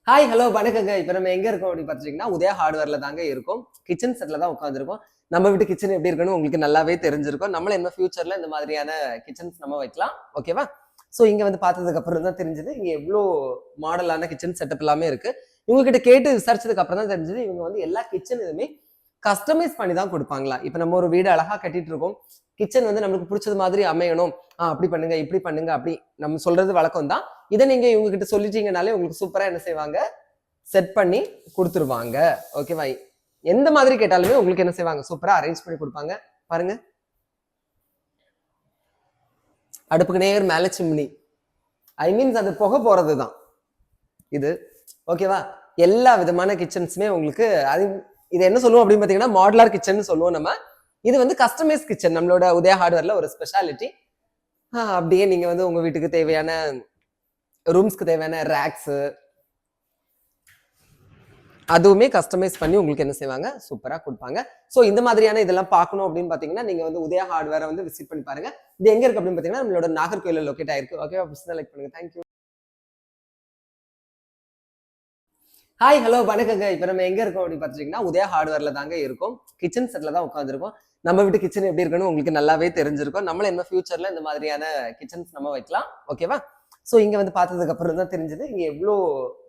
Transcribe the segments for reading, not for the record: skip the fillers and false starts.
Hi hello வணக்கங்க. இப்போ நம்ம எங்க இருக்கோம் அப்படின்னு பார்த்தீங்கன்னா உதயா ஹார்ட்வேர்ல தாங்க இருக்கோம். கிச்சன் செட்ல தான் உட்காந்துருக்கோம். நம்ம வீட்டு கிச்சன் எப்படி இருக்குன்னு உங்களுக்கு நல்லாவே தெரிஞ்சிருக்கும். நம்மள என்ன ஃபியூச்சர்ல இந்த மாதிரியான கிச்சன்ஸ் நம்ம வைக்கலாம். ஓகேவா? ஸோ இங்க வந்து பார்த்ததுக்கு அப்புறம் தான் தெரிஞ்சது இங்க எவ்வளோ மாடலான கிச்சன் செட்டப் எல்லாமே இருக்கு. இவங்க கிட்ட கேட்டு விசாரிச்சதுக்கு அப்புறம் தான் தெரிஞ்சது இவங்க வந்து எல்லா கிச்சன் இதுவுமே கஸ்டமைஸ் பண்ணி தான் கொடுப்பாங்களா. இப்போ நம்ம ஒரு வீடு அழகா கட்டிட்டு இருக்கோம். கிச்சன் வந்து நம்மளுக்கு பிடிச்சது மாதிரி அமையணும். அப்படி பண்ணுங்க, இப்படி பண்ணுங்க, அப்படி நம்ம சொல்றது வழக்கம் தான். இதை நீங்க இவங்க கிட்ட சொல்லிட்டீங்கனாலே உங்களுக்கு சூப்பரா என்ன செய்வாங்க, செட் பண்ணி கொடுத்துருவாங்க. ஓகேவா? எந்த மாதிரி கேட்டாலுமே உங்களுக்கு என்ன செய்வாங்க, சூப்பரா அரேஞ்ச் பண்ணி கொடுப்பாங்க. பாருங்க, அடுப்புக்கு நேர் மேல சிம்னி. ஐ மீன்ஸ் அது புகை போறது தான் இது. ஓகேவா? எல்லா விதமான கிச்சன்ஸுமே உங்களுக்கு அது இது என்ன சொல்லுவோம் அப்படின்னு பாத்தீங்கன்னா மாடுலார் கிச்சன் சொல்லுவோம் நம்ம. இது வந்து கஸ்டமைஸ் கிச்சன், நம்மளோட உதயா ஹார்ட்வேர்ல ஒரு ஸ்பெஷாலிட்டி. அப்படியே நீங்க வந்து உங்க வீட்டுக்கு தேவையான ரூம்ஸ்க்கு தேவையான ரேக்ஸ் அதுவுமே கஸ்டமைஸ் பண்ணி உங்களுக்கு என்ன செய்வாங்க, சூப்பரா கொடுப்பாங்க. ஸோ இந்த மாதிரியான இதெல்லாம் பார்க்கணும் அப்படின்னு பாத்தீங்கன்னா நீங்க வந்து உதயா ஹார்ட்வேரை வந்து விசிட் பண்ணி பாருங்க. இது எங்க இருக்கு அப்படின்னு பாத்தீங்கன்னா நம்மளோட நாகர்கோயில லொக்கேட் ஆயிருக்கு. ஓகேவா? லைக் பண்ணுங்க. தேங்க்யூ. ஹாய் ஹலோ வணக்கங்க. இப்போ நம்ம எங்க இருக்கோம் அப்படின்னு பாத்தீங்கன்னா உதயா ஹார்ட்வேர்ல தாங்க இருக்கோம். கிச்சன் செட்ல தான் உட்காந்துருக்கோம். நம்ம வீட்டு கிச்சன் எப்படி இருக்குன்னு உங்களுக்கு நல்லாவே தெரிஞ்சிருக்கும். நம்மள என்ன ஃபியூச்சர்ல இந்த மாதிரியான கிச்சன்ஸ் நம்ம வைக்கலாம். ஓகேவா? ஸோ இங்க வந்து பார்த்ததுக்கு அப்புறம் தான் தெரிஞ்சது இங்க எவ்வளோ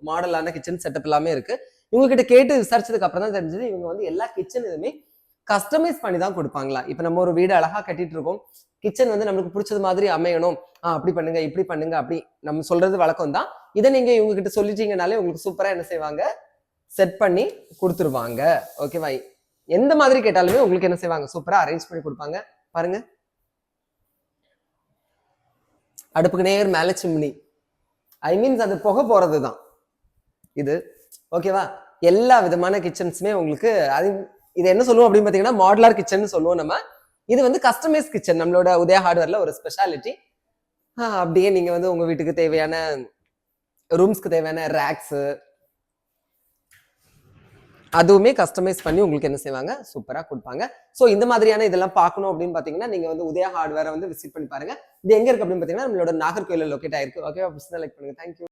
மாடலான கிச்சன் செட்டப் எல்லாமே இருக்கு. இவங்க கிட்ட கேட்டு விசாரிச்சதுக்கு அப்புறம் தான் தெரிஞ்சது இவங்க வந்து எல்லா கிச்சன் இதுவுமே கஸ்டமைஸ் பண்ணி தான் கொடுப்பாங்களா. இப்போ நம்ம ஒரு வீடு அழகா கட்டிட்டு இருக்கோம். கிச்சன் வந்து நம்மளுக்கு பிடிச்சது மாதிரி அமையணும். அப்படி பண்ணுங்க, இப்படி பண்ணுங்க, அப்படி நம்ம சொல்றது வழக்கம் தான். இதை நீங்க இவங்க கிட்ட சொல்லிட்டீங்கனாலே உங்களுக்கு சூப்பரா என்ன செய்வாங்க, செட் பண்ணி கொடுத்துருவாங்க. ஓகேவா? எந்த மாதிரி கேட்டாலுமே உங்களுக்கு என்ன செய்வாங்க, சூப்பரா அரேஞ்ச் பண்ணி கொடுப்பாங்க. பாருங்க, அடுப்புக்கு நேர் மேல சிம்னி. ஐ மீன்ஸ் அது புகை போறது தான் இது. ஓகேவா? எல்லா விதமான கிச்சன்ஸுமே உங்களுக்கு அது இது என்ன சொல்லுவோம் அப்படின்னு பாத்தீங்கன்னா மாடுலார் கிச்சன் சொல்லுவோம் நம்ம. இது வந்து கஸ்டமைஸ் கிச்சன், நம்மளோட உதயா ஹார்ட்வேர்ல ஒரு ஸ்பெஷாலிட்டி. அப்படியே நீங்க வந்து உங்க வீட்டுக்கு தேவையான ரூம்ஸ்க்கு தேவையான ரேக்ஸ் அதுவுமே கஸ்டமைஸ் பண்ணி உங்களுக்கு என்ன செய்வாங்க, சூப்பரா கொடுப்பாங்க. ஸோ இந்த மாதிரியான இதெல்லாம் பார்க்கணும் அப்படின்னு பாத்தீங்கன்னா நீங்க வந்து உதயா ஹார்ட்வேரை வந்து விசிட் பண்ணி பாருங்க. இது எங்க இருக்கு அப்படின்னு பாத்தீங்கன்னா நம்மளோட நாகர்கோயில லொக்கேட் ஆயிருக்கு. ஓகேவா? லைக் பண்ணுங்க. தேங்க்யூ.